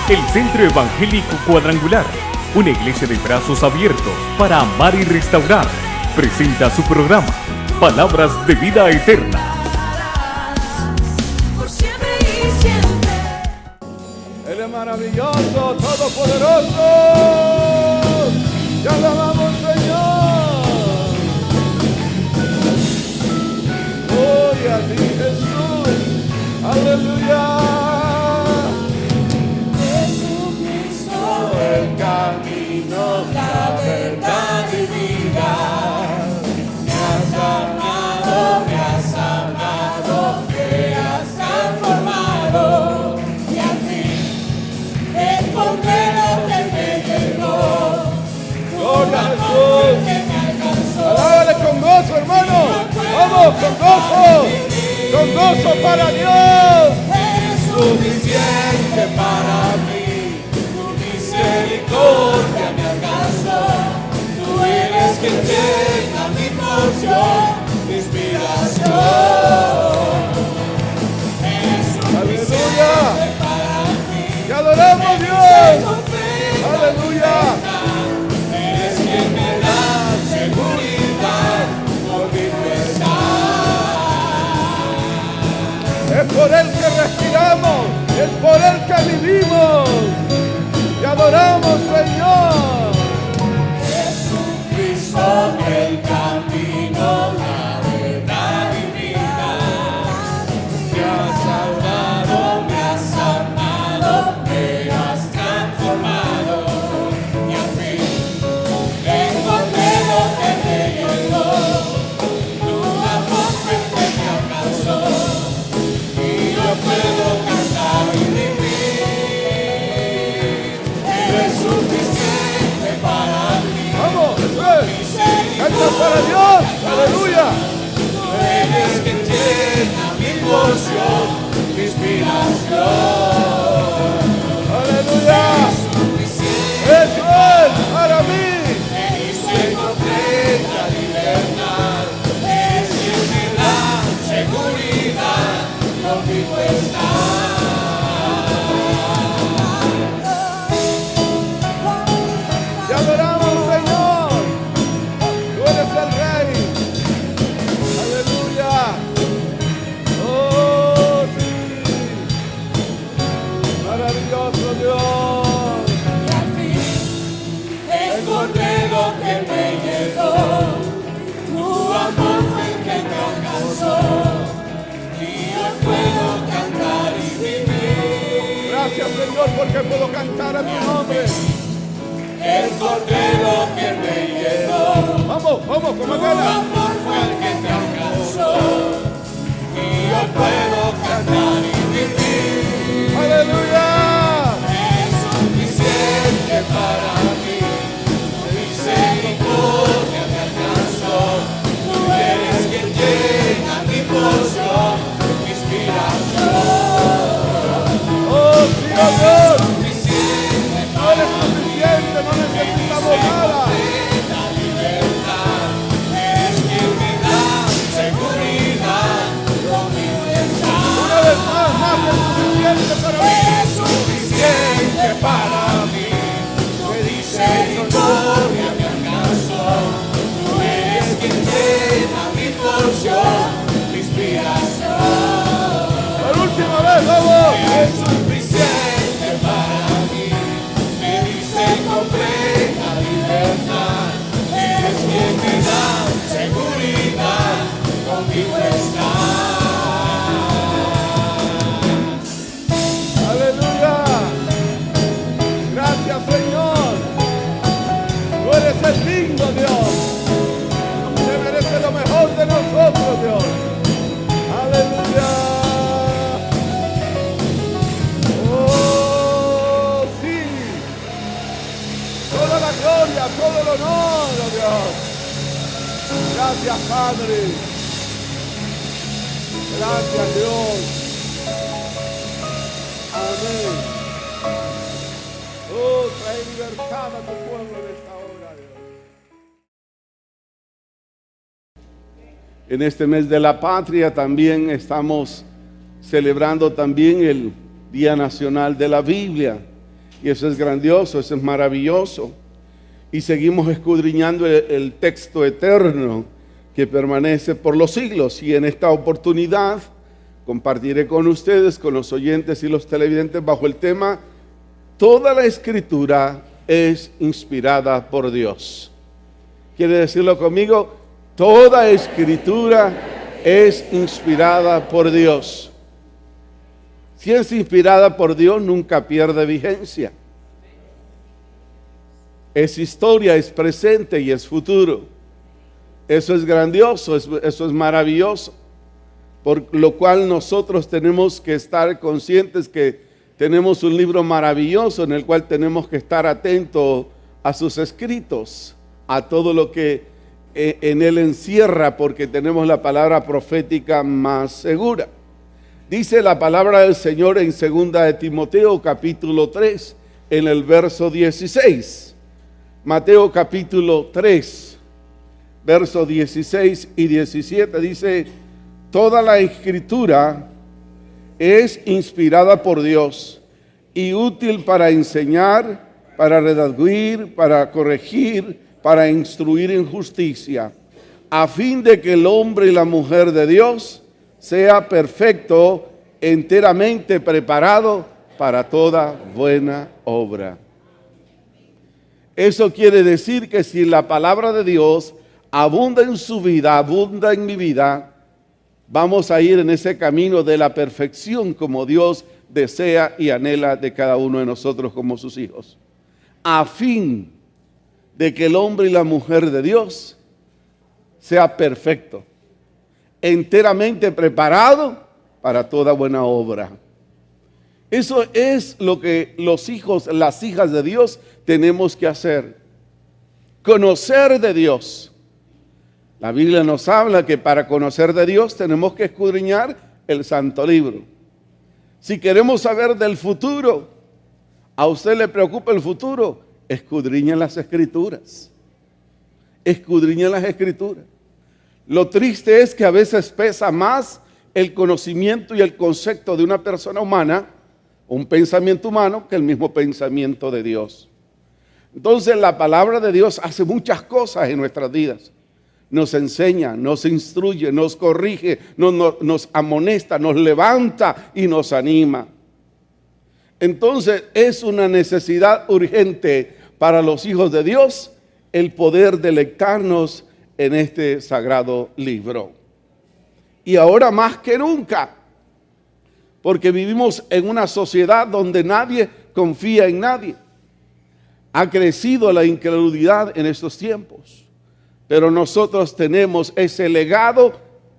El Centro Evangélico Cuadrangular, una iglesia de brazos abiertos para amar y restaurar, presenta su programa Palabras de Vida Eterna. Él es maravilloso, todopoderoso. Te alabamos, Señor. Gloria a ti, Jesús. Aleluya. Jesucristo, el camino, la verdad y vida. Me has amado, me has sanado, me has transformado. Y al fin encontré lo que me llenó. Gloria a Jesús. Alábale con gozo, hermano. Vamos, con gozo para Dios. Es suficiente para mí. Tu misericordia me alcanzó. Tú eres quien llena mi porción, mi inspiración. Aleluya. Te adoramos, Dios. Aleluya. Eres quien me da seguridad por mi pesar. Es por Él que respiramos, es por Él que vivimos. Te adoramos, Señor. Jesucristo, el camino, la verdad y vida. Me has salvado, me has amado, me has transformado. Y al fin encontré lo que me llenó. Tu amor fuerte me alcanzó. Y yo puedo cantar y vivir. Eres suficiente para mí. Vamos, canta para Dios. Aleluya. Tú eres quien llena mi porción, mi inspiración. Aleluya. Eso es para mí. Me completa libertad. Es quien me da seguridad. Conmigo está. Te adoramos, Señor. Tú eres el Rey. Aleluya. Oh, sí. Maravilloso Dios. Y al fin encontré lo que me llegó. Tu amor fue el que me alcanzó. Y yo puedo cantar y vivir. Gracias, Señor, porque puedo cantar a tu nombre. Encontré lo que me llegó. Vamos, con Tu más ganas. amor fue el que me alcanzó. Y yo puedo cantar y vivir. Aleluya. Es suficiente para mí. Tu misericordia me alcanzó. Tú eres quien llena mi porción, mi inspiración. Oh, sí, oh Dios. Suficiente Tú eres suficiente, no necesitamos nada. la libertad. Es quien me da seguridad. Conmigo está. Una vez más que suficiente para mí. Es suficiente para mí. Tu misericordia me alcanzó. Tú eres quien llena mi porción, mi inspiración. Por última vez, vamos. Es suficiente para mí. Me diste completa libertad. Eres quien me da seguridad. Conmigo estás. Aleluya. Gracias, Señor. Tú eres el digno Dios. Te merece lo mejor de nosotros, Dios. Aleluya. Oh, sí. Toda la gloria, todo el honor, oh Dios. Gracias, Padre. Gracias, Dios. Amén. Oh, trae libertad a tu pueblo en esta hora, Dios. En este mes de la patria también estamos celebrando también el Día Nacional de la Biblia. Y eso es grandioso, eso es maravilloso. Y seguimos escudriñando el texto eterno que permanece por los siglos. Y en esta oportunidad compartiré con ustedes, con los oyentes y los televidentes, bajo el tema: toda la Escritura es inspirada por Dios. ¿Quiere decirlo conmigo? Toda Escritura es inspirada por Dios. Si es inspirada por Dios, nunca pierde vigencia. Es historia, es presente y es futuro. Eso es grandioso, eso es maravilloso. Por lo cual nosotros tenemos que estar conscientes que tenemos un libro maravilloso en el cual tenemos que estar atentos a sus escritos, a todo lo que en él encierra, porque tenemos la palabra profética más segura. Dice la palabra del Señor en 2 de Timoteo capítulo 3, en el verso 16. Mateo capítulo 3, versos 16 y 17 dice: toda la Escritura es inspirada por Dios y útil para enseñar, para redarguir, para corregir, para instruir en justicia, a fin de que el hombre y la mujer de Dios sea perfecto, enteramente preparado para toda buena obra. Eso quiere decir que si la palabra de Dios abunda en su vida, abunda en mi vida, vamos a ir en ese camino de la perfección como Dios desea y anhela de cada uno de nosotros como sus hijos, a fin de que el hombre y la mujer de Dios sea perfecto, enteramente preparado para toda buena obra. Eso es lo que los hijos, las hijas de Dios tenemos que hacer. Conocer de Dios. La Biblia nos habla que para conocer de Dios tenemos que escudriñar el Santo Libro. Si queremos saber del futuro, ¿a usted le preocupa el futuro? Escudriña las Escrituras. Escudriña las Escrituras. Lo triste es que a veces pesa más el conocimiento y el concepto de una persona humana, un pensamiento humano, que el mismo pensamiento de Dios. Entonces la palabra de Dios hace muchas cosas en nuestras vidas. Nos enseña, nos instruye, nos corrige, nos amonesta, nos levanta y nos anima. Entonces es una necesidad urgente para los hijos de Dios el poder deleitarnos en este sagrado libro. Y ahora más que nunca, porque vivimos en una sociedad donde nadie confía en nadie. Ha crecido la incredulidad en estos tiempos, pero nosotros tenemos ese legado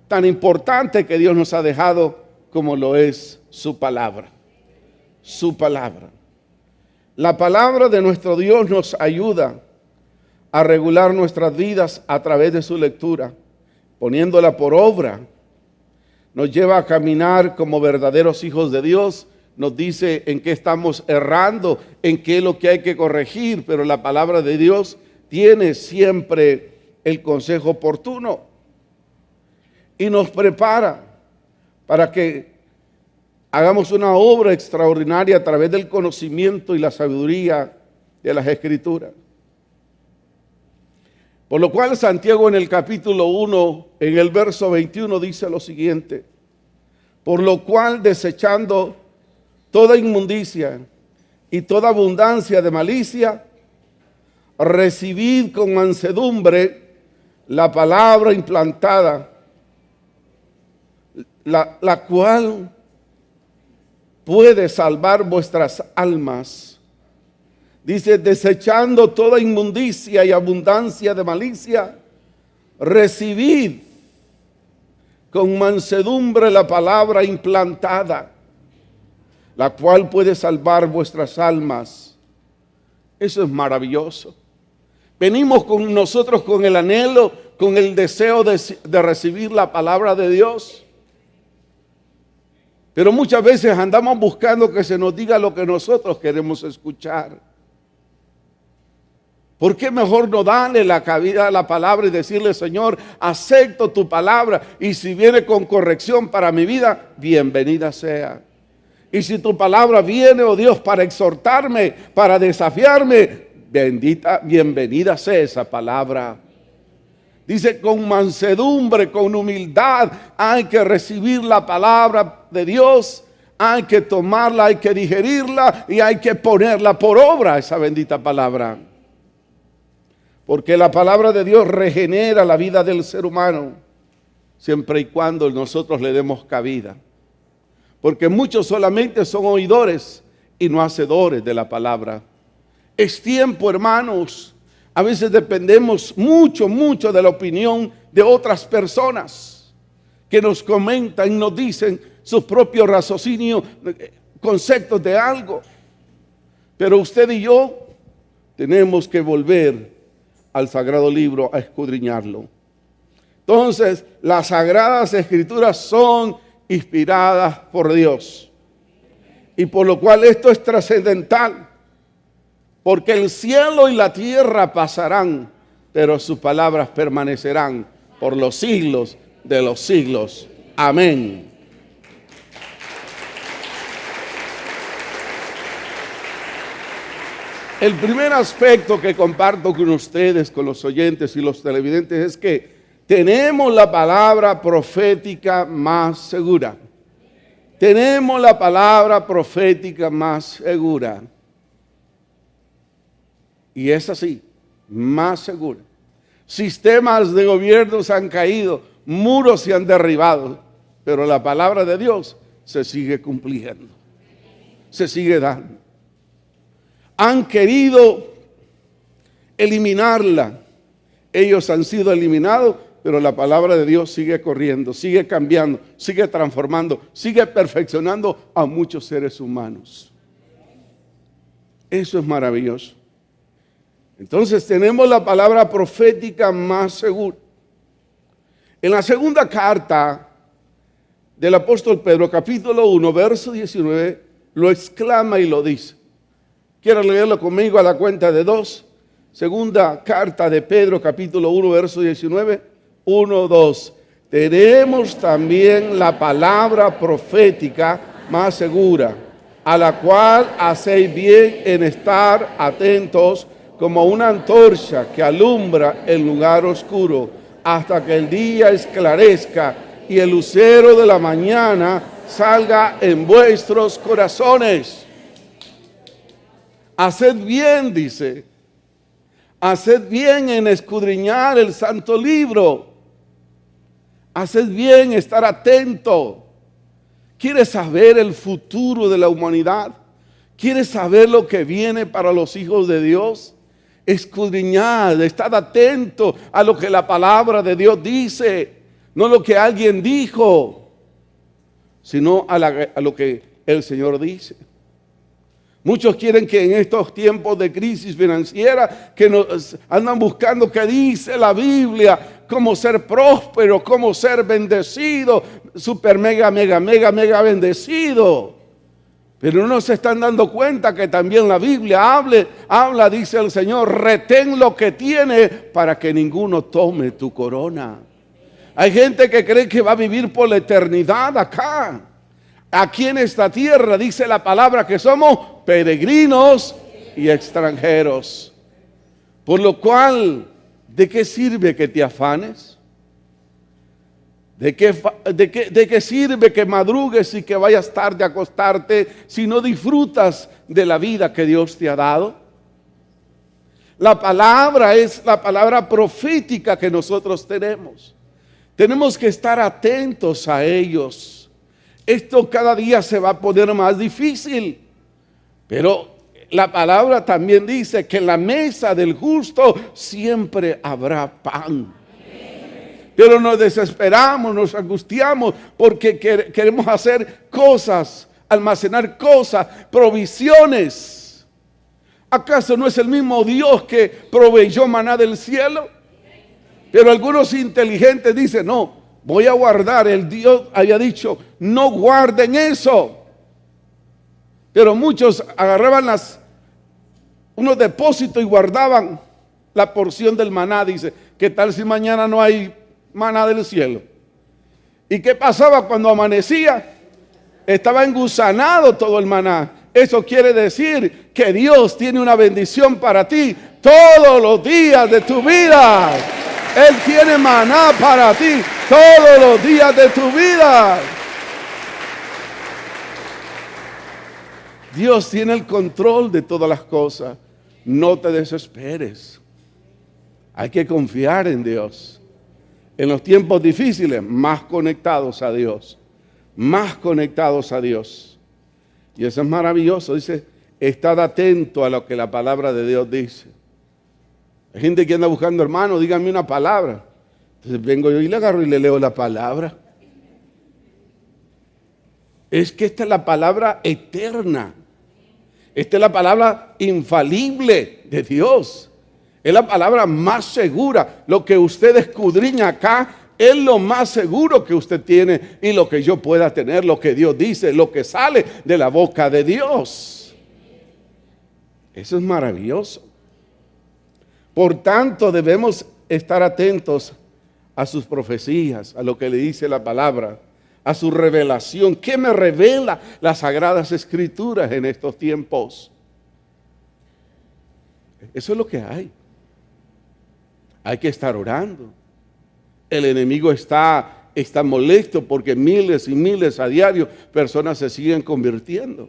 tan importante que Dios nos ha dejado, como lo es su palabra. Su palabra. La palabra de nuestro Dios nos ayuda a regular nuestras vidas a través de su lectura, poniéndola por obra. Nos lleva a caminar como verdaderos hijos de Dios. Nos dice en qué estamos errando, en qué es lo que hay que corregir, pero la palabra de Dios tiene siempre el consejo oportuno y nos prepara para que hagamos una obra extraordinaria a través del conocimiento y la sabiduría de las Escrituras. Por lo cual Santiago en el capítulo 1, en el verso 21 dice lo siguiente: por lo cual, desechando toda inmundicia y toda abundancia de malicia, recibid con mansedumbre la palabra implantada, la cual puede salvar vuestras almas. Dice: desechando toda inmundicia y abundancia de malicia, recibid con mansedumbre la palabra implantada, la cual puede salvar vuestras almas. Eso es maravilloso. Venimos con nosotros con el anhelo, con el deseo de recibir la palabra de Dios. Pero muchas veces andamos buscando que se nos diga lo que nosotros queremos escuchar. ¿Por qué mejor no darle la cabida a la palabra y decirle: Señor, acepto tu palabra, y si viene con corrección para mi vida, bienvenida sea? Y si tu palabra viene, oh Dios, para exhortarme, para desafiarme, bienvenida sea esa palabra. Dice, con mansedumbre, con humildad, hay que recibir la palabra de Dios, hay que tomarla, hay que digerirla y hay que ponerla por obra, esa bendita palabra. Porque la palabra de Dios regenera la vida del ser humano, siempre y cuando nosotros le demos cabida. Porque muchos solamente son oidores y no hacedores de la palabra. Es tiempo, hermanos. A veces dependemos mucho de la opinión de otras personas que nos comentan, nos dicen sus propios raciocinios, conceptos de algo. Pero usted y yo tenemos que volver al Sagrado Libro a escudriñarlo. Entonces, las Sagradas Escrituras son inspiradas por Dios. Y por lo cual esto es trascendental. Porque el cielo y la tierra pasarán, pero sus palabras permanecerán por los siglos de los siglos. Amén. El primer aspecto que comparto con ustedes, con los oyentes y los televidentes, es que tenemos la palabra profética más segura. Tenemos la palabra profética más segura. Y es así, más segura. Sistemas de gobierno se han caído, muros se han derribado, pero la palabra de Dios se sigue cumpliendo, se sigue dando. Han querido eliminarla, ellos han sido eliminados, pero la palabra de Dios sigue corriendo, sigue cambiando, sigue transformando, sigue perfeccionando a muchos seres humanos. Eso es maravilloso. Entonces tenemos la palabra profética más segura. En la segunda carta del apóstol Pedro, capítulo 1, verso 19, lo exclama y lo dice. ¿Quieren leerlo conmigo a la cuenta de 2? Segunda carta de Pedro, capítulo 1, verso 19. 1, 2. Tenemos también la palabra profética más segura, a la cual hacéis bien en estar atentos como una antorcha que alumbra el lugar oscuro, hasta que el día esclarezca y el lucero de la mañana salga en vuestros corazones. Haced bien, dice, haced bien en escudriñar el santo libro. Haced bien estar atento. ¿Quieres saber el futuro de la humanidad? ¿Quieres saber lo que viene para los hijos de Dios? Escudriñad, estad atento a lo que la palabra de Dios dice, no lo que alguien dijo, sino a lo que el Señor dice. Muchos quieren que en estos tiempos de crisis financiera, que nos andan buscando qué dice la Biblia, cómo ser próspero, cómo ser bendecido, super mega bendecido. Pero no se están dando cuenta que también la Biblia habla, dice el Señor, retén lo que tiene para que ninguno tome tu corona. Hay gente que cree que va a vivir por la eternidad acá. Aquí en esta tierra dice la palabra que somos peregrinos y extranjeros. Por lo cual, ¿de qué sirve que te afanes? ¿De qué sirve que madrugues y que vayas tarde a acostarte si no disfrutas de la vida que Dios te ha dado? La palabra es la palabra profética que nosotros tenemos. Tenemos que estar atentos a ellos. Esto cada día se va a poner más difícil, pero la palabra también dice que en la mesa del justo siempre habrá pan. Pero nos desesperamos, nos angustiamos porque queremos hacer cosas, almacenar cosas, provisiones. ¿Acaso no es el mismo Dios que proveyó maná del cielo? Pero algunos inteligentes dicen, no, voy a guardar. El Dios había dicho, no guarden eso. Pero muchos agarraban unos depósitos y guardaban la porción del maná. Dice, ¿qué tal si mañana no hay maná del cielo? ¿Y qué pasaba cuando amanecía? estaba engusanado todo el maná. Eso quiere decir que Dios tiene una bendición para ti todos los días de tu vida. Él tiene maná para ti todos los días de tu vida. Dios tiene el control de todas las cosas. No te desesperes. Hay que confiar en Dios. En los tiempos difíciles, más conectados a Dios. Más conectados a Dios. Y eso es maravilloso. Dice, estad atento a lo que la palabra de Dios dice. Hay gente que anda buscando, hermano, dígame una palabra. Entonces vengo yo y le agarro y le leo la palabra. Es que esta es la palabra eterna. Esta es la palabra infalible de Dios. Es la palabra más segura. Lo que usted escudriña acá es lo más seguro que usted tiene y lo que yo pueda tener, lo que Dios dice, lo que sale de la boca de Dios. Eso es maravilloso. Por tanto, debemos estar atentos a sus profecías, a lo que le dice la palabra, a su revelación. ¿Qué me revela las Sagradas Escrituras en estos tiempos? Eso es lo que hay. Hay que estar orando. El enemigo está molesto porque miles y miles a diario personas se siguen convirtiendo.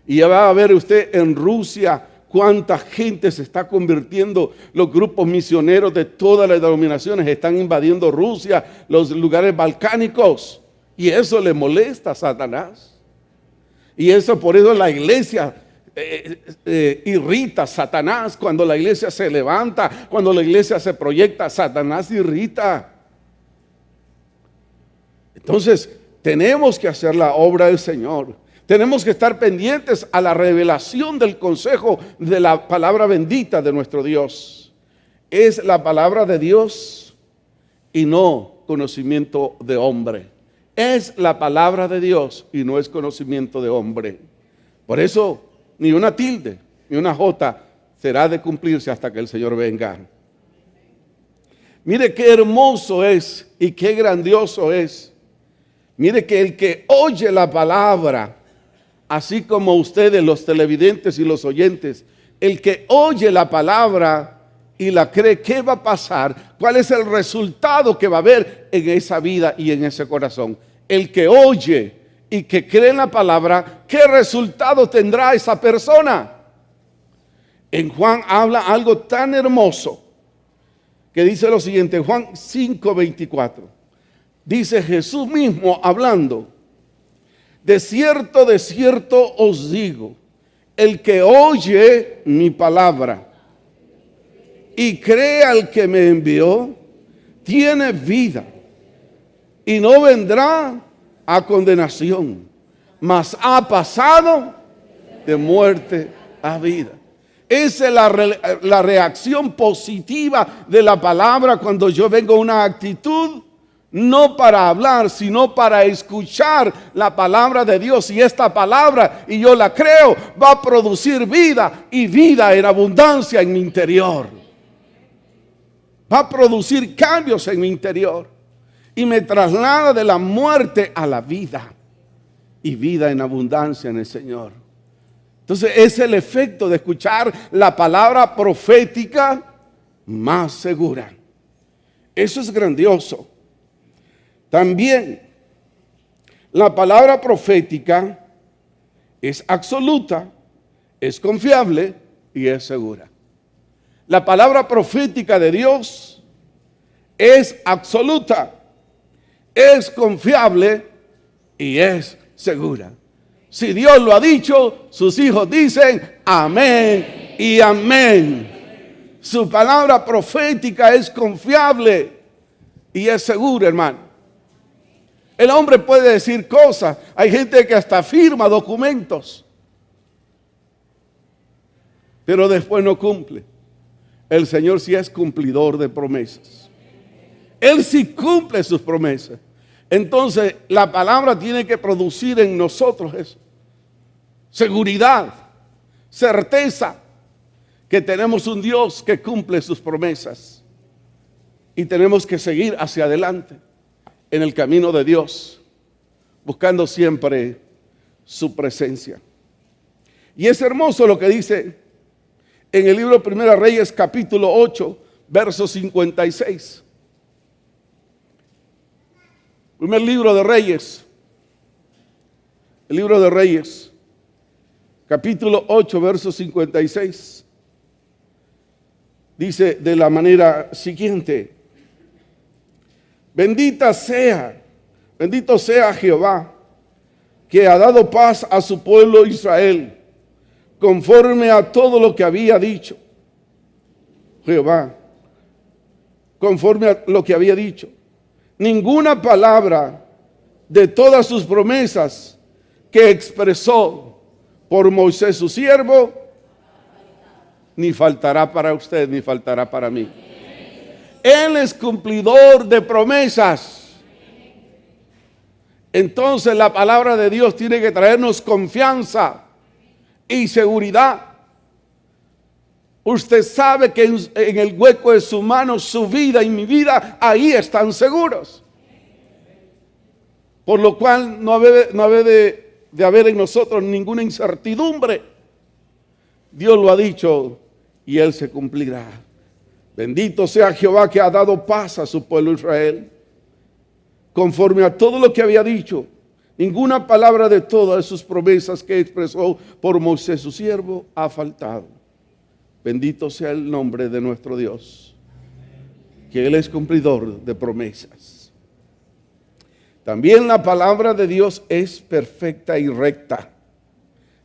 Y ya va a ver usted en Rusia cuánta gente se está convirtiendo. Los grupos misioneros de todas las denominaciones están invadiendo Rusia, los lugares balcánicos. Y eso le molesta a Satanás. Y eso por eso la iglesia irrita a Satanás. Cuando la iglesia se levanta, cuando la iglesia se proyecta, Satanás irrita. Entonces tenemos que hacer la obra del Señor. Tenemos que estar pendientes a la revelación del consejo de la palabra bendita de nuestro Dios. Es la palabra de Dios y no conocimiento de hombre. Es la palabra de Dios y no es conocimiento de hombre. Por eso ni una tilde ni una jota será de cumplirse hasta que el Señor venga. Mire qué hermoso es y qué grandioso es. Mire que el que oye la palabra, así como ustedes los televidentes y los oyentes, el que oye la palabra y la cree, ¿qué va a pasar? ¿Cuál es el resultado que va a haber en esa vida y en ese corazón? El que oye y que cree en la palabra, ¿qué resultado tendrá esa persona? En Juan habla algo tan hermoso que dice lo siguiente, Juan 5:24. Dice Jesús mismo hablando: de cierto os digo, el que oye mi palabra y cree al que me envió, tiene vida y no vendrá a condenación, mas ha pasado de muerte a vida. Esa es la reacción positiva de la palabra cuando yo vengo a una actitud, no para hablar, sino para escuchar la palabra de Dios. Y esta palabra, y yo la creo, va a producir vida y vida en abundancia en mi interior. Va a producir cambios en mi interior y me traslada de la muerte a la vida y vida en abundancia en el Señor. Entonces es el efecto de escuchar la palabra profética más segura. Eso es grandioso. También la palabra profética es absoluta, es confiable y es segura. La palabra profética de Dios es absoluta, es confiable y es segura. Si Dios lo ha dicho, sus hijos dicen amén y amén. Su palabra profética es confiable y es segura, hermano. El hombre puede decir cosas. Hay gente que hasta firma documentos, pero después no cumple. El Señor sí es cumplidor de promesas. Él sí cumple sus promesas. Entonces la palabra tiene que producir en nosotros eso. Seguridad, certeza que tenemos un Dios que cumple sus promesas. Y tenemos que seguir hacia adelante en el camino de Dios. buscando siempre su presencia. Y es hermoso lo que dice en el libro de Primera Reyes, capítulo 8, verso 56. Primer libro de Reyes. El libro de Reyes, capítulo 8, verso 56. Dice de la manera siguiente: bendito sea Jehová, que ha dado paz a su pueblo Israel, conforme a todo lo que había dicho. Jehová, conforme a lo que había dicho. Ninguna palabra de todas sus promesas que expresó por Moisés su siervo, ni faltará para usted, ni faltará para mí. Él es cumplidor de promesas. Entonces la palabra de Dios tiene que traernos confianza y seguridad. Usted sabe que en el hueco de su mano, su vida y mi vida, ahí están seguros. Por lo cual no debe de haber en nosotros ninguna incertidumbre. Dios lo ha dicho y Él se cumplirá. Bendito sea Jehová, que ha dado paz a su pueblo Israel, conforme a todo lo que había dicho. Ninguna palabra de todas sus promesas que expresó por Moisés su siervo ha faltado. Bendito sea el nombre de nuestro Dios, que Él es cumplidor de promesas. También la palabra de Dios es perfecta y recta.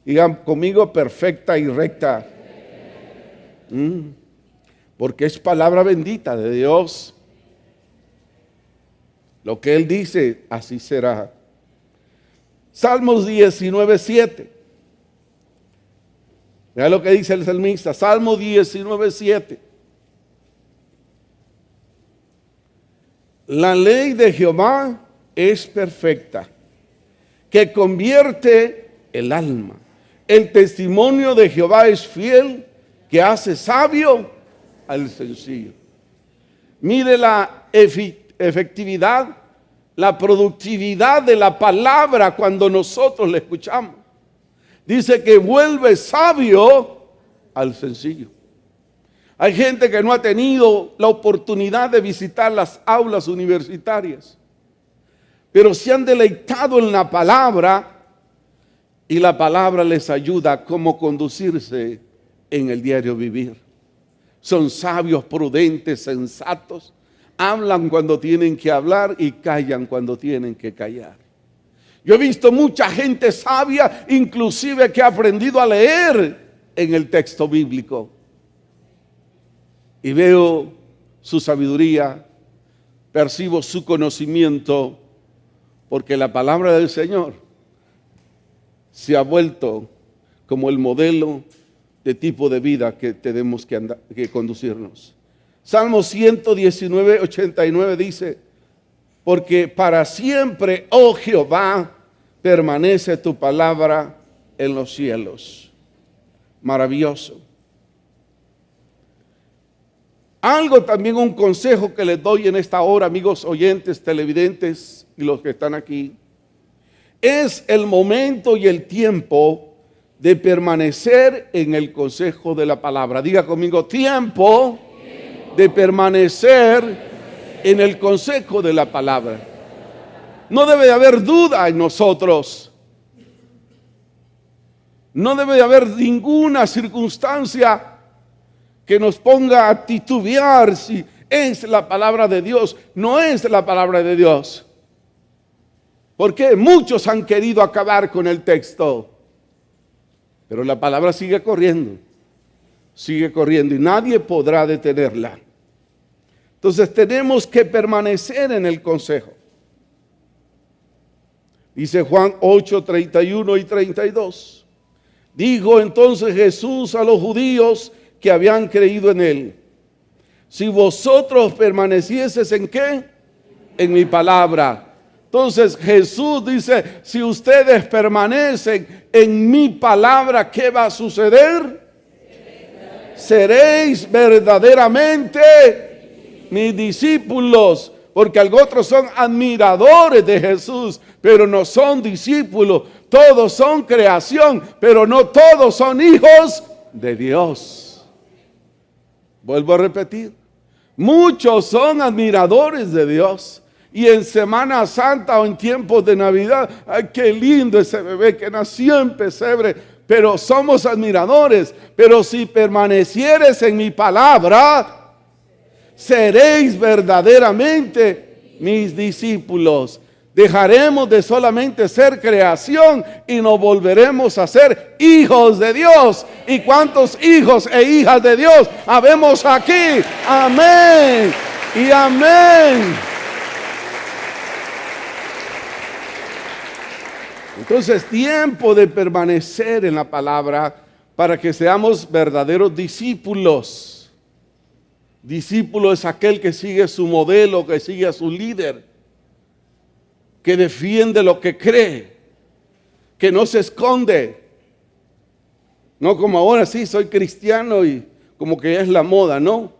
Digan conmigo, perfecta y recta. Porque es palabra bendita de Dios. Lo que Él dice, así será. Salmos 19:7. Vea lo que dice el salmista. Salmo 19:7. La ley de Jehová es perfecta, que convierte el alma. El testimonio de Jehová es fiel, que hace sabio al sencillo. Mire la efectividad, la productividad de la palabra cuando nosotros la escuchamos. Dice que vuelve sabio al sencillo. Hay gente que no ha tenido la oportunidad de visitar las aulas universitarias, pero se han deleitado en la palabra, y la palabra les ayuda a cómo conducirse en el diario vivir. Son sabios, prudentes, sensatos. Hablan cuando tienen que hablar y callan cuando tienen que callar. Yo he visto mucha gente sabia, inclusive que ha aprendido a leer en el texto bíblico. Y veo su sabiduría, percibo su conocimiento, porque la palabra del Señor se ha vuelto como el modelo de tipo de vida que tenemos que conducirnos. Salmo 119:89 dice: porque para siempre, oh Jehová, permanece tu palabra en los cielos. Maravilloso. Algo también, un consejo que les doy en esta hora, amigos oyentes, televidentes y los que están aquí, es el momento y el tiempo de permanecer en el consejo de la palabra. Diga conmigo, tiempo de permanecer en el consejo de la palabra. No debe de haber duda en nosotros. No debe de haber ninguna circunstancia que nos ponga a titubear si es la palabra de Dios, no es la palabra de Dios. Porque muchos han querido acabar con el texto, pero la palabra sigue corriendo y nadie podrá detenerla. Entonces tenemos que permanecer en el consejo. Dice Juan 8:31 y 32. Dijo entonces Jesús a los judíos que habían creído en él: si vosotros permanecieseis ¿en qué? En mi palabra. Entonces Jesús dice, si ustedes permanecen en mi palabra, ¿qué va a suceder? Seréis verdaderamente mis discípulos, porque otros son admiradores de Jesús, pero no son discípulos. Todos son creación, pero no todos son hijos de Dios. Vuelvo a repetir, muchos son admiradores de Dios. Y en Semana Santa o en tiempos de Navidad, ¡ay, qué lindo ese bebé que nació en pesebre! Pero somos admiradores. Pero si permanecieres en mi palabra, seréis verdaderamente mis discípulos. Dejaremos de solamente ser creación y nos volveremos a ser hijos de Dios. ¿Y cuántos hijos e hijas de Dios habemos aquí? Amén y amén. Entonces, tiempo de permanecer en la palabra para que seamos verdaderos discípulos. Discípulo es aquel que sigue su modelo, que sigue a su líder, que defiende lo que cree, que no se esconde. No como ahora, sí, soy cristiano y como que es la moda, no.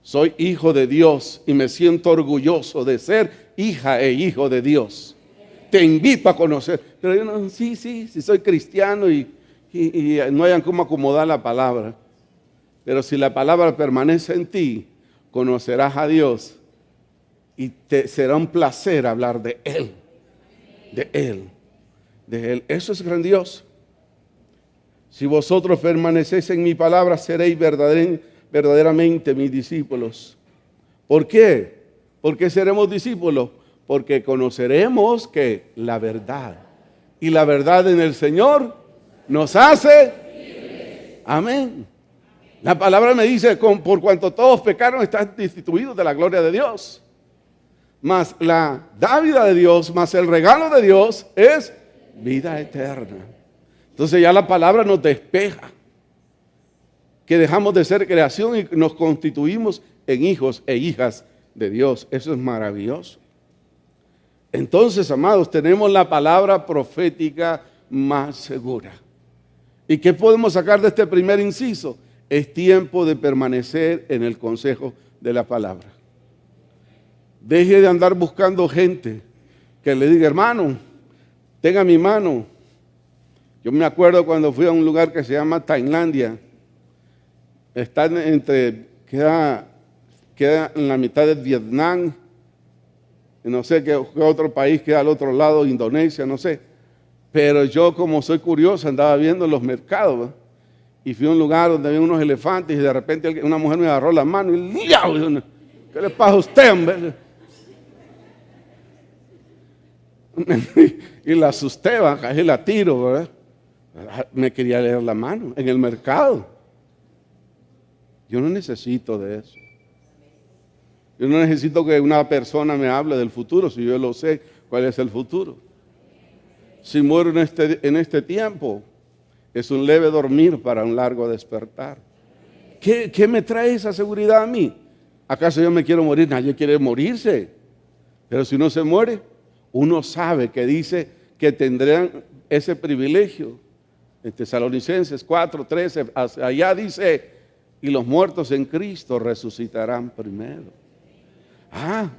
Soy hijo de Dios y me siento orgulloso de ser hija e hijo de Dios. Te invito a conocer. Pero yo no, sí, soy cristiano y no hayan cómo acomodar la palabra. Pero si la palabra permanece en ti, conocerás a Dios y te será un placer hablar de Él, de Él, de Él. Eso es grandioso. Si vosotros permanecéis en mi palabra, seréis verdaderamente mis discípulos. ¿Por qué? ¿Por qué seremos discípulos? Porque conoceremos que la verdad, y la verdad en el Señor nos hace libres. Amén. La palabra me dice, por cuanto todos pecaron, están destituidos de la gloria de Dios. Mas la dávida de Dios, más el regalo de Dios es vida eterna. Entonces ya la palabra nos despeja, que dejamos de ser creación y nos constituimos en hijos e hijas de Dios. Eso es maravilloso. Entonces, amados, tenemos la palabra profética más segura. ¿Y qué podemos sacar de este primer inciso? Es tiempo de permanecer en el consejo de la palabra. Deje de andar buscando gente que le diga, hermano, tenga mi mano. Yo me acuerdo cuando fui a un lugar que se llama Tailandia. Está queda en la mitad de Vietnam. No sé qué otro país queda al otro lado, Indonesia, no sé. Pero yo, como soy curioso, andaba viendo los mercados, ¿verdad? Y fui a un lugar donde había unos elefantes y de repente una mujer me agarró la mano y ¿qué le pasa a usted, hombre? Y la asusté, casi la tiro, ¿verdad? Me quería leer la mano en el mercado. Yo no necesito de eso. Yo no necesito que una persona me hable del futuro, si yo lo sé cuál es el futuro. Si muero en este tiempo, es un leve dormir para un largo despertar. ¿Qué me trae esa seguridad a mí? ¿Acaso yo me quiero morir? Nadie quiere morirse. Pero si uno se muere, uno sabe que dice que tendrán ese privilegio. En Tesalonicenses 4:13, allá dice, y los muertos en Cristo resucitarán primero.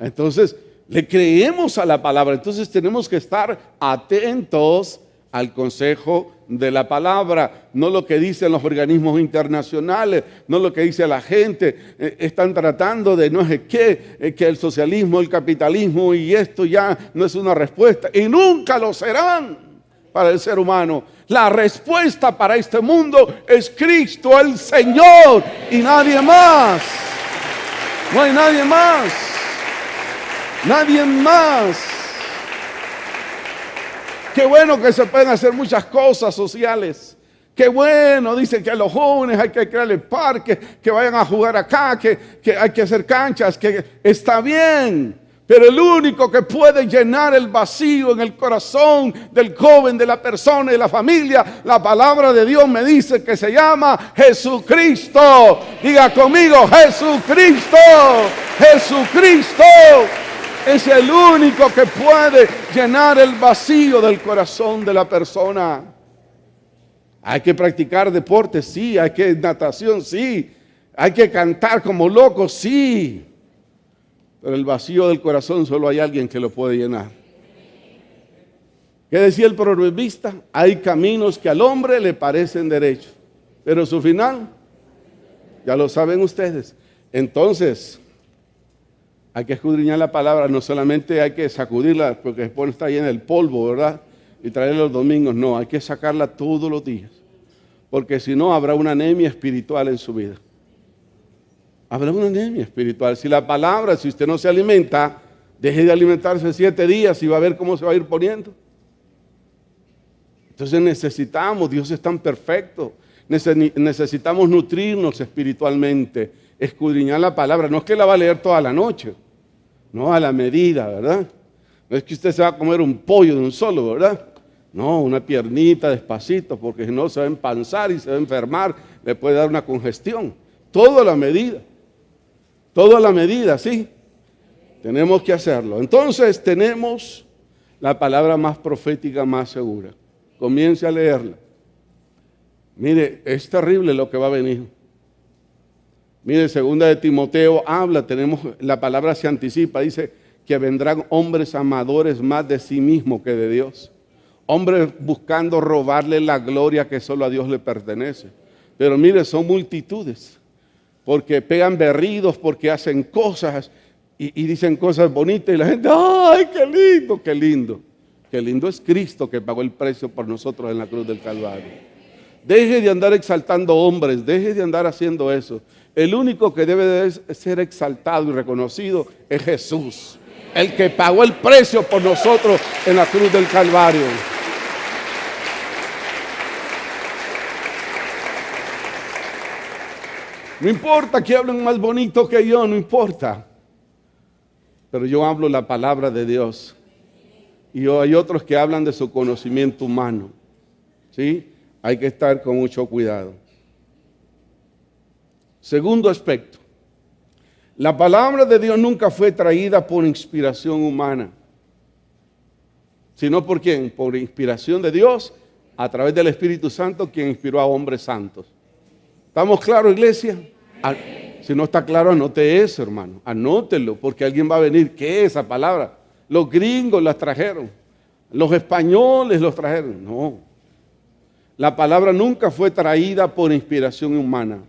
Entonces le creemos a la palabra. Entonces tenemos que estar atentos al consejo de la palabra, no lo que dicen los organismos internacionales, no lo que dice la gente. Están tratando de no sé qué, que el socialismo, el capitalismo y esto ya no es una respuesta y nunca lo serán para el ser humano. La respuesta para este mundo es Cristo el Señor y nadie más. No hay nadie más. Nadie más. Qué bueno que se pueden hacer muchas cosas sociales. Qué bueno, dicen que a los jóvenes hay que crearles parques, que vayan a jugar acá, que hay que hacer canchas, que está bien. Pero el único que puede llenar el vacío en el corazón del joven, de la persona y de la familia, la palabra de Dios me dice que se llama Jesucristo. Diga conmigo, Jesucristo, Jesucristo. Es el único que puede llenar el vacío del corazón de la persona. Hay que practicar deporte, sí. Hay que natación, sí. Hay que cantar como locos, sí. Pero el vacío del corazón solo hay alguien que lo puede llenar. ¿Qué decía el proverbista? Hay caminos que al hombre le parecen derechos, pero su final, ya lo saben ustedes. Entonces, hay que escudriñar la palabra, no solamente hay que sacudirla porque después está ahí en el polvo, ¿verdad? Y traerla los domingos, no, hay que sacarla todos los días. Porque si no, habrá una anemia espiritual en su vida. Habrá una anemia espiritual. Si la palabra, si usted no se alimenta, deje de alimentarse 7 días y va a ver cómo se va a ir poniendo. Entonces necesitamos, Dios es tan perfecto, necesitamos nutrirnos espiritualmente, escudriñar la palabra. No es que la va a leer toda la noche, no, a la medida, ¿verdad? No es que usted se va a comer un pollo de un solo, ¿verdad? No, una piernita despacito, porque si no se va a empanzar y se va a enfermar, le puede dar una congestión. Todo a la medida. Todo a la medida, sí. Tenemos que hacerlo. Entonces tenemos la palabra más profética, más segura. Comience a leerla. Mire, es terrible lo que va a venir. Mire, segunda de Timoteo habla, tenemos, la palabra se anticipa, dice que vendrán hombres amadores más de sí mismos que de Dios. Hombres buscando robarle la gloria que solo a Dios le pertenece. Pero mire, son multitudes. Porque pegan berridos, porque hacen cosas y dicen cosas bonitas y la gente, ¡ay, qué lindo, qué lindo! Qué lindo es Cristo que pagó el precio por nosotros en la cruz del Calvario. Deje de andar exaltando hombres, deje de andar haciendo eso. El único que debe de ser exaltado y reconocido es Jesús, el que pagó el precio por nosotros en la cruz del Calvario. No importa que hablen más bonito que yo, no importa. Pero yo hablo la palabra de Dios. Y hay otros que hablan de su conocimiento humano. ¿Sí? Hay que estar con mucho cuidado. Segundo aspecto. La palabra de Dios nunca fue traída por inspiración humana. ¿Sino por quién? Por inspiración de Dios a través del Espíritu Santo, quien inspiró a hombres santos. ¿Estamos claros, iglesia? Si no está claro, anote eso, hermano. Anótelo, porque alguien va a venir. ¿Qué es esa palabra? Los gringos las trajeron. Los españoles los trajeron. No. La palabra nunca fue traída por inspiración humana,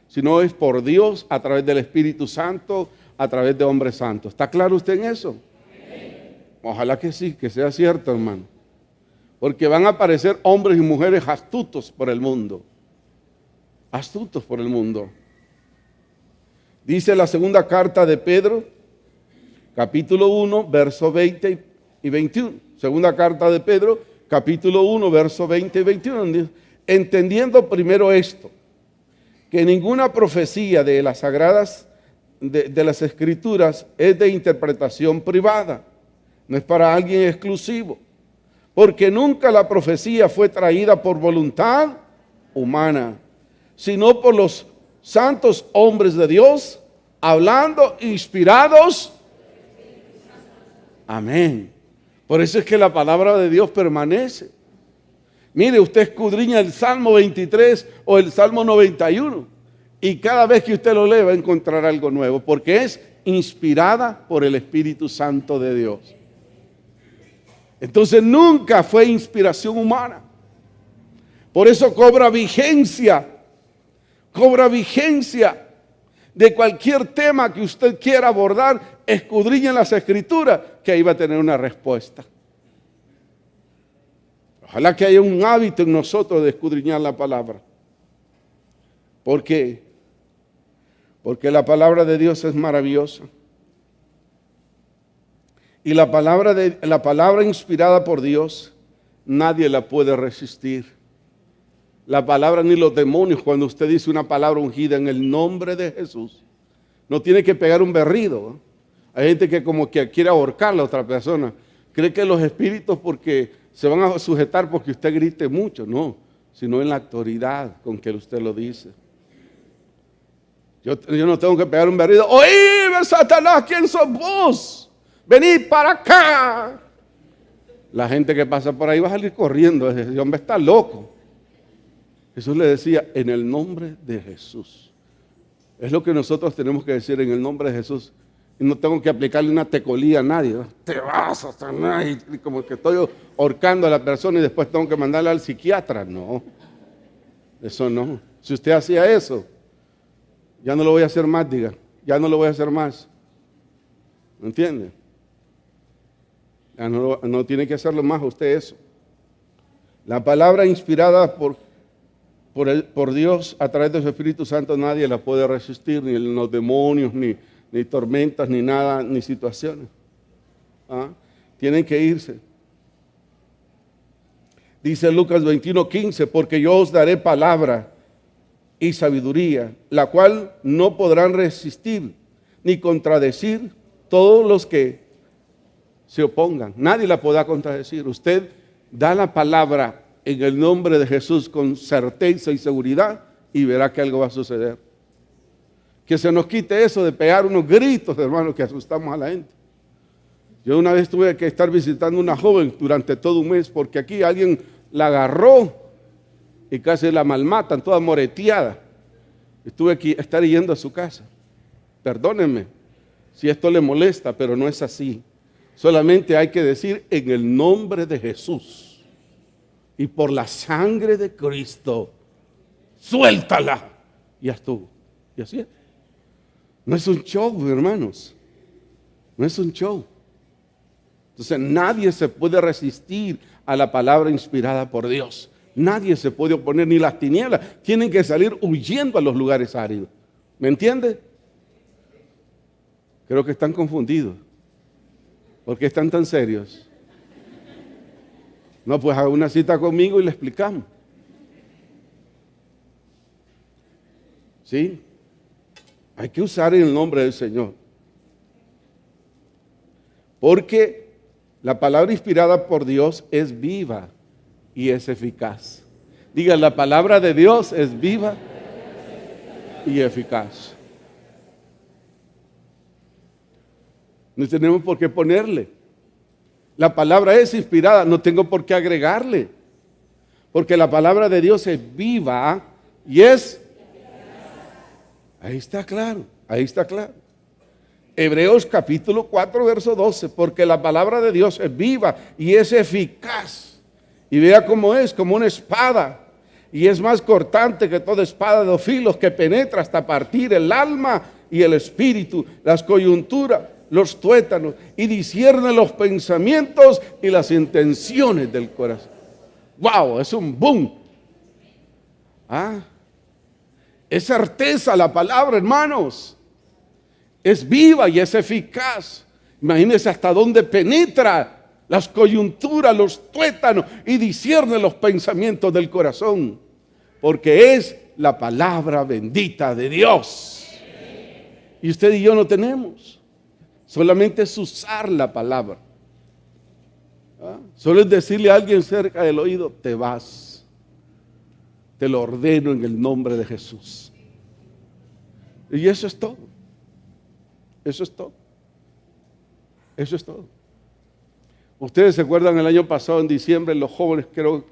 sino es por Dios a través del Espíritu Santo, a través de hombres santos. ¿Está claro usted en eso? Ojalá que sí, que sea cierto, hermano. Porque van a aparecer hombres y mujeres astutos por el mundo. Astutos por el mundo. Dice la segunda carta de Pedro, capítulo 1, verso 20 y 21. Segunda carta de Pedro, capítulo 1, verso 20 y 21. Entendiendo primero esto, que ninguna profecía de las sagradas, de las escrituras, es de interpretación privada. No es para alguien exclusivo. Porque nunca la profecía fue traída por voluntad humana, sino por los santos hombres de Dios, hablando inspirados. Amén. Por eso es que la palabra de Dios permanece. Mire, usted escudriña el Salmo 23 o el Salmo 91 y cada vez que usted lo lee va a encontrar algo nuevo, porque es inspirada por el Espíritu Santo de Dios. Entonces nunca fue inspiración humana. Por eso cobra vigencia de cualquier tema que usted quiera abordar, escudriñe en las Escrituras, que ahí va a tener una respuesta. Ojalá que haya un hábito en nosotros de escudriñar la palabra. ¿Por qué? Porque la palabra de Dios es maravillosa. Y la palabra inspirada por Dios, nadie la puede resistir. La palabra ni los demonios, cuando usted dice una palabra ungida en el nombre de Jesús, no tiene que pegar un berrido, ¿eh? Hay gente que como que quiere ahorcar a la otra persona. Cree que los espíritus porque se van a sujetar porque usted grite mucho. No, sino en la autoridad con que usted lo dice. Yo no tengo que pegar un berrido. ¡Oíme, Satanás! ¿Quién sos vos? ¡Venid para acá! La gente que pasa por ahí va a salir corriendo. Ese hombre está loco. Jesús le decía, en el nombre de Jesús. Es lo que nosotros tenemos que decir, en el nombre de Jesús. Y no tengo que aplicarle una tecolía a nadie, ¿no? Te vas, Satanás, y como que estoy ahorcando a la persona y después tengo que mandarla al psiquiatra. No, eso no. Si usted hacía eso, ya no lo voy a hacer más, diga, ya no lo voy a hacer más. ¿Me entiende? Ya no tiene que hacerlo más usted eso. La palabra inspirada por Dios a través de su Espíritu Santo nadie la puede resistir, ni los demonios, ni tormentas, ni nada, ni situaciones. ¿Ah? Tienen que irse. Dice Lucas 21:15, porque yo os daré palabra y sabiduría, la cual no podrán resistir ni contradecir todos los que se opongan. Nadie la podrá contradecir. Usted da la palabra en el nombre de Jesús con certeza y seguridad y verá que algo va a suceder. Que se nos quite eso de pegar unos gritos, hermanos, que asustamos a la gente. Yo una vez tuve que estar visitando a una joven durante todo un mes porque aquí alguien la agarró y casi la malmatan, toda moreteada. Estuve que estar yendo a su casa. Perdónenme si esto le molesta, pero no es así. Solamente hay que decir en el nombre de Jesús y por la sangre de Cristo, suéltala. Y ya estuvo. Y así es. No es un show, hermanos. No es un show. Entonces nadie se puede resistir a la palabra inspirada por Dios. Nadie se puede oponer, ni las tinieblas. Tienen que salir huyendo a los lugares áridos. ¿Me entiende? Creo que están confundidos. ¿Por qué están tan serios? No, pues haga una cita conmigo y le explicamos. ¿Sí? Hay que usar el nombre del Señor. Porque la palabra inspirada por Dios es viva y es eficaz. Diga, la palabra de Dios es viva y eficaz. No tenemos por qué ponerle. La palabra es inspirada, no tengo por qué agregarle. Porque la palabra de Dios es viva y es... Ahí está claro, ahí está claro. Hebreos capítulo 4, verso 12, porque la palabra de Dios es viva y es eficaz. Y vea cómo es, como una espada. Y es más cortante que toda espada de dos filos que penetra hasta partir el alma y el espíritu, las coyunturas, los tuétanos, y discierne los pensamientos y las intenciones del corazón. ¡Wow! Es un boom. ¿Ah? Es certeza la palabra, hermanos. Es viva y es eficaz. Imagínense hasta dónde penetra las coyunturas, los tuétanos, y discierne los pensamientos del corazón. Porque es la palabra bendita de Dios. Y usted y yo no tenemos. Solamente es usar la palabra. ¿Ah? Solo es decirle a alguien cerca del oído, te vas. Te lo ordeno en el nombre de Jesús. Y eso es todo. Eso es todo. Eso es todo. Ustedes se acuerdan el año pasado, en diciembre, los jóvenes creo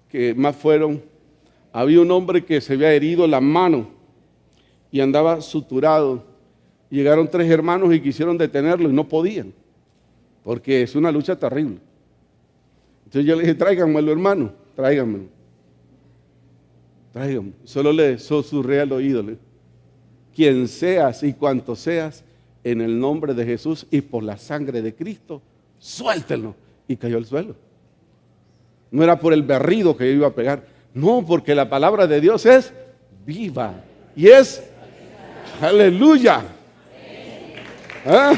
que más fueron, había un hombre que se había herido la mano y andaba suturado. Llegaron 3 hermanos y quisieron detenerlo y no podían, porque es una lucha terrible. Entonces yo le dije, tráiganmelo, hermano, tráiganmelo. Tráiganmelo. Solo le susurré al oído, quien seas y cuanto seas, en el nombre de Jesús y por la sangre de Cristo, suéltenlo. Y cayó al suelo. No era por el berrido que yo iba a pegar, no, porque la palabra de Dios es viva y es aleluya. ¿Ah?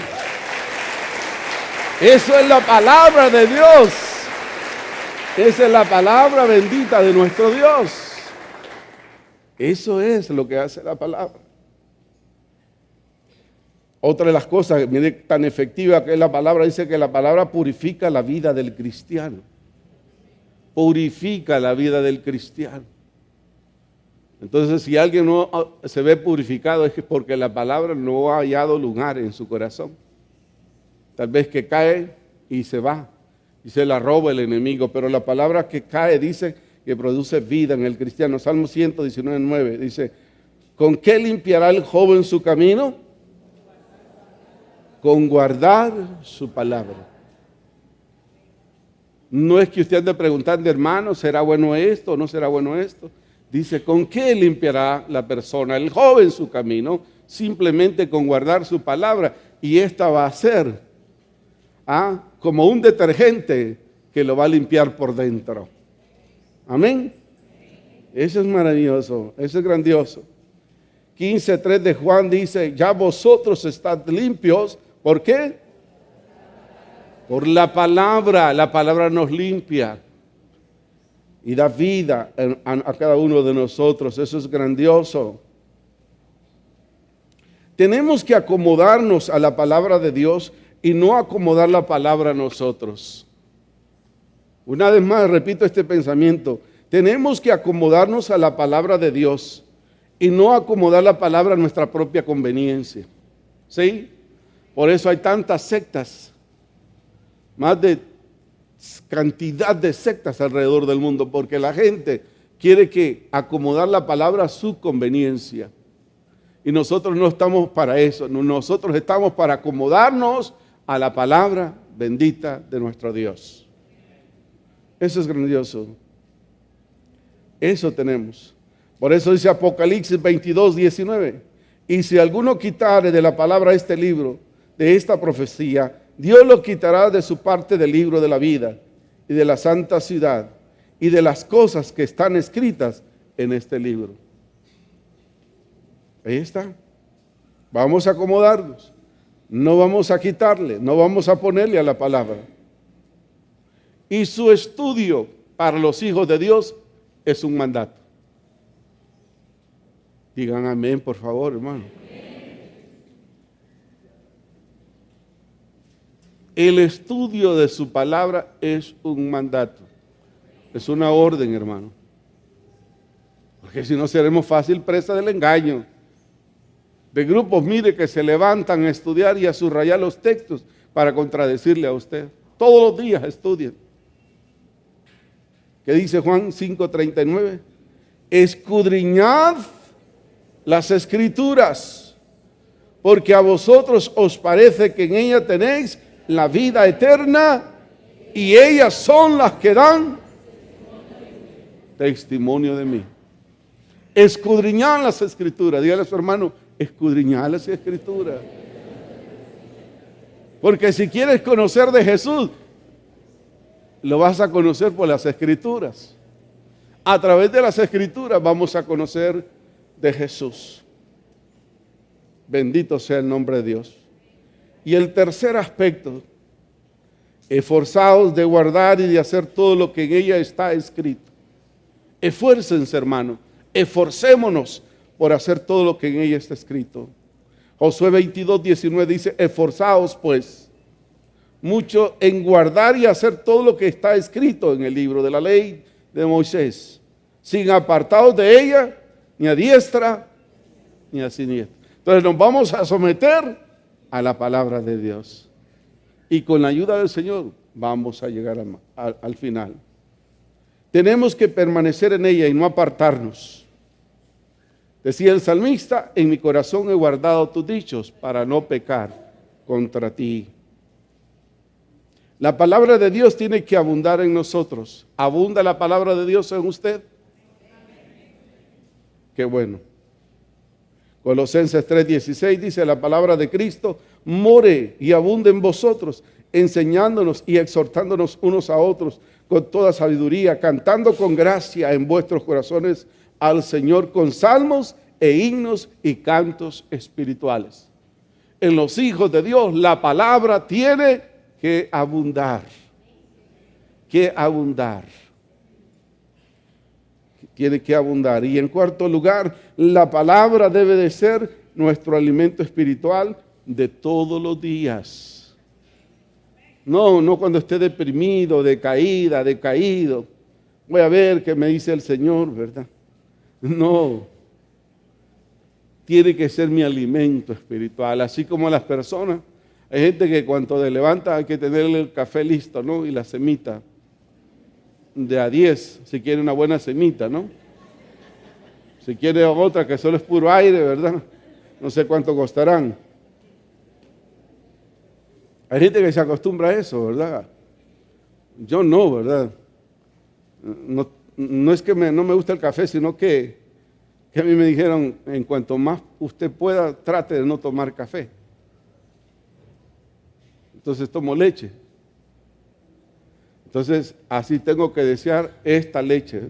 Eso es la palabra de Dios. Esa es la palabra bendita de nuestro Dios. Eso es lo que hace la palabra. Otra de las cosas, mire tan efectiva que es la palabra, dice que la palabra purifica la vida del cristiano. Purifica la vida del cristiano. Entonces, si alguien no se ve purificado, es porque la palabra no ha hallado lugar en su corazón. Tal vez que cae y se va, y se la roba el enemigo, pero la palabra que cae dice que produce vida en el cristiano. Salmo 119:9 dice, ¿con qué limpiará el joven su camino? con guardar su palabra. No es que usted ande preguntando, hermano, ¿será bueno esto o no será bueno esto? Dice, ¿con qué limpiará la persona, el joven, su camino? Simplemente con guardar su palabra. Y esta va a ser como un detergente que lo va a limpiar por dentro. Amén. Eso es maravilloso, eso es grandioso. 15:3 de Juan dice, ya vosotros estáis limpios. ¿Por qué? Por la palabra nos limpia y da vida a cada uno de nosotros. Eso es grandioso. Tenemos que acomodarnos a la palabra de Dios y no acomodar la palabra a nosotros. Una vez más repito este pensamiento. Tenemos que acomodarnos a la palabra de Dios y no acomodar la palabra a nuestra propia conveniencia. ¿Sí? Por eso hay tantas sectas, más de cantidad de sectas alrededor del mundo, porque la gente quiere que acomodar la palabra a su conveniencia. Y nosotros no estamos para eso, nosotros estamos para acomodarnos a la palabra bendita de nuestro Dios. Eso es grandioso. Eso tenemos. Por eso dice Apocalipsis 22:19. Y si alguno quitare de la palabra este libro, de esta profecía, Dios lo quitará de su parte del libro de la vida y de la santa ciudad y de las cosas que están escritas en este libro. Ahí está. Vamos a acomodarnos. No vamos a quitarle, no vamos a ponerle a la palabra. Y su estudio para los hijos de Dios es un mandato. Digan amén, por favor, hermano. El estudio de su palabra es un mandato. Es una orden, hermano. Porque si no seremos fácil presa del engaño. De grupos, mire, que se levantan a estudiar y a subrayar los textos para contradecirle a usted. Todos los días estudien. ¿Qué dice Juan 5:39? Escudriñad las escrituras, porque a vosotros os parece que en ella tenéis la vida eterna, y ellas son las que dan testimonio de mí. Escudriñad las escrituras. Dígale a su hermano, escudriñad las escrituras. Porque si quieres conocer de Jesús, lo vas a conocer por las escrituras. A través de las escrituras vamos a conocer de Jesús. Bendito sea el nombre de Dios. Y el tercer aspecto, esforzaos de guardar y de hacer todo lo que en ella está escrito. Esfuércense, hermano, esforcémonos por hacer todo lo que en ella está escrito. Josué 22:19 dice, esforzaos pues mucho en guardar y hacer todo lo que está escrito en el libro de la ley de Moisés, sin apartados de ella, ni a diestra, ni a siniestra. Entonces nos vamos a someter a la palabra de Dios. Y con la ayuda del Señor vamos a llegar al final. Tenemos que permanecer en ella y no apartarnos. Decía el salmista, en mi corazón he guardado tus dichos para no pecar contra ti. La palabra de Dios tiene que abundar en nosotros. ¿Abunda la palabra de Dios en usted? Qué bueno. Colosenses 3:16 dice, la palabra de Cristo more y abunde en vosotros, enseñándonos y exhortándonos unos a otros con toda sabiduría, cantando con gracia en vuestros corazones al Señor con salmos e himnos y cantos espirituales. En los hijos de Dios la palabra tiene que abundar. Que abundar. Tiene que abundar. Y en cuarto lugar, la palabra debe de ser nuestro alimento espiritual de todos los días. No cuando esté deprimido, decaído. Voy a ver qué me dice el Señor, ¿verdad? No. Tiene que ser mi alimento espiritual, así como las personas. Hay gente que cuando se levanta hay que tenerle el café listo, ¿no? Y la semita. De a 10, si quiere una buena semita, ¿no? Si quiere otra que solo es puro aire, ¿verdad? No sé cuánto costarán. Hay gente que se acostumbra a eso, ¿verdad? Yo no, ¿verdad? No es que no me gusta el café, sino que a mí me dijeron, en cuanto más usted pueda, trate de no tomar café. Entonces tomo leche. Entonces, así tengo que desear esta leche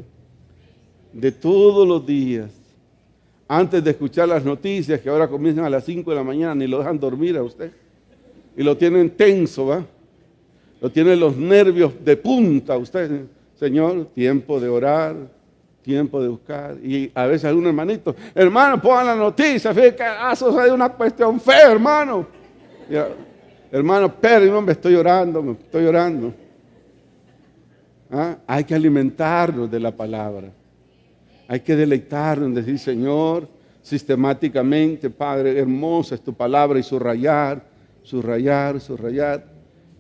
de todos los días. Antes de escuchar las noticias que ahora comienzan a las 5 de la mañana, ni lo dejan dormir a usted. Y lo tienen tenso, ¿va? Lo tienen los nervios de punta a usted. Señor, tiempo de orar, tiempo de buscar. Y a veces algún hermano, pongan la noticia, fíjate que eso es una cuestión fea, hermano. Hermano, pero me estoy orando. ¿Ah? Hay que alimentarnos de la palabra. Hay que deleitarnos en decir, Señor, sistemáticamente, Padre, hermosa es tu palabra, y subrayar.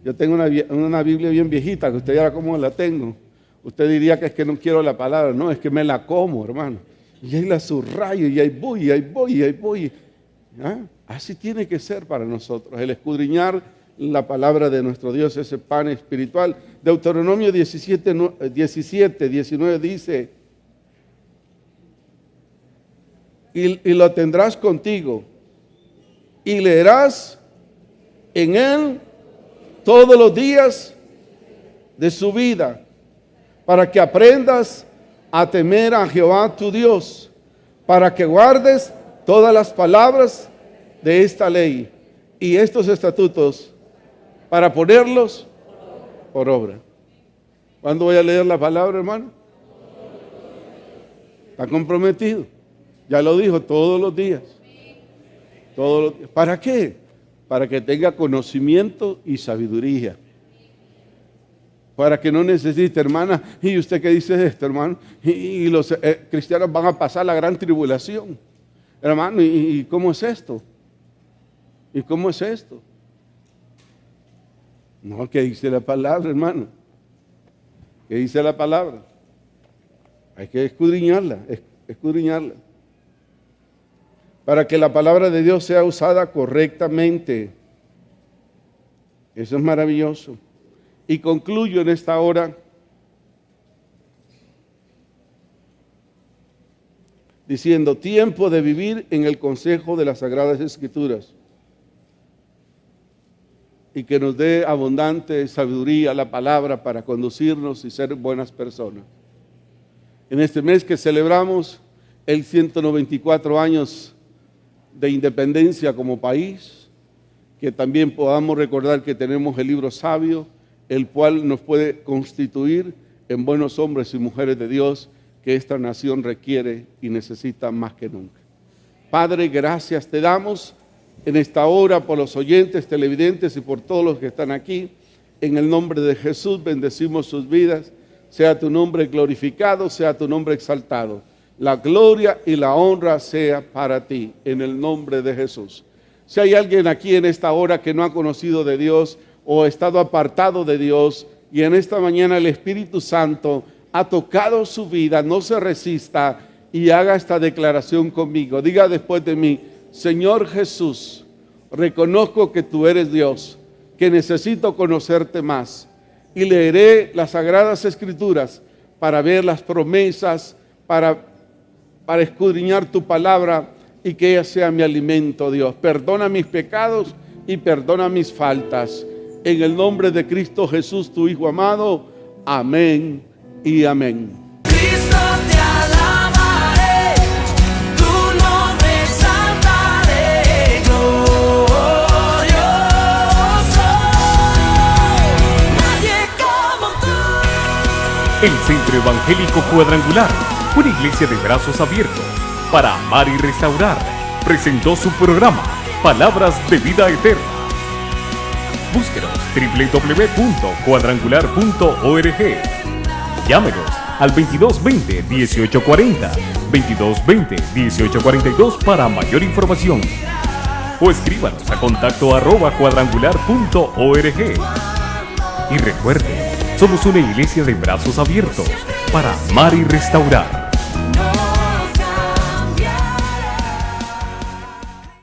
Yo tengo una Biblia bien viejita, que usted ya cómo la tengo. Usted diría que es que no quiero la palabra. No, es que me la como, hermano. Y ahí la subrayo, y ahí voy. ¿Ah? Así tiene que ser para nosotros, el escudriñar la palabra de nuestro Dios, ese pan espiritual. Deuteronomio 19 dice, y lo tendrás contigo, y leerás en él todos los días de su vida, para que aprendas a temer a Jehová tu Dios, para que guardes todas las palabras de esta ley y estos estatutos, para ponerlos por obra. ¿Cuándo voy a leer la palabra, hermano? Está comprometido. Ya lo dijo, todos los días. ¿Para qué? Para que tenga conocimiento y sabiduría. Para que no necesite, hermana, ¿y usted qué dice de esto, hermano? Y los cristianos van a pasar la gran tribulación. Hermano, ¿y cómo es esto? ¿Y cómo es esto? No, ¿qué dice la palabra, hermano? ¿Qué dice la palabra? Hay que escudriñarla. Para que la palabra de Dios sea usada correctamente. Eso es maravilloso. Y concluyo en esta hora diciendo, tiempo de vivir en el consejo de las Sagradas Escrituras, y que nos dé abundante sabiduría la palabra para conducirnos y ser buenas personas. En este mes que celebramos el 194 años de independencia como país, que también podamos recordar que tenemos el libro sabio, el cual nos puede constituir en buenos hombres y mujeres de Dios que esta nación requiere y necesita más que nunca. Padre, gracias te damos en esta hora por los oyentes, televidentes y por todos los que están aquí. En el nombre de Jesús bendecimos sus vidas. Sea tu nombre glorificado, sea tu nombre exaltado. La gloria y la honra sea para ti, en el nombre de Jesús. Si hay alguien aquí en esta hora que no ha conocido de Dios o ha estado apartado de Dios, y en esta mañana el Espíritu Santo ha tocado su vida, no se resista y haga esta declaración conmigo. Diga después de mí, Señor Jesús, reconozco que tú eres Dios, que necesito conocerte más, y leeré las Sagradas Escrituras para ver las promesas, para escudriñar tu palabra y que ella sea mi alimento, Dios. Perdona mis pecados y perdona mis faltas. En el nombre de Cristo Jesús, tu Hijo amado. Amén y amén. Cristo te alabaré, tu nombre exaltaré, glorioso, nadie como tú. El Centro Evangélico Cuadrangular, una iglesia de brazos abiertos para amar y restaurar, presentó su programa Palabras de Vida Eterna. Búsquenos www.cuadrangular.org. Llámenos al 2220-1840, 2220-1842 para mayor información. O escríbanos a contacto@cuadrangular.org. Y recuerde, somos una iglesia de brazos abiertos para amar y restaurar.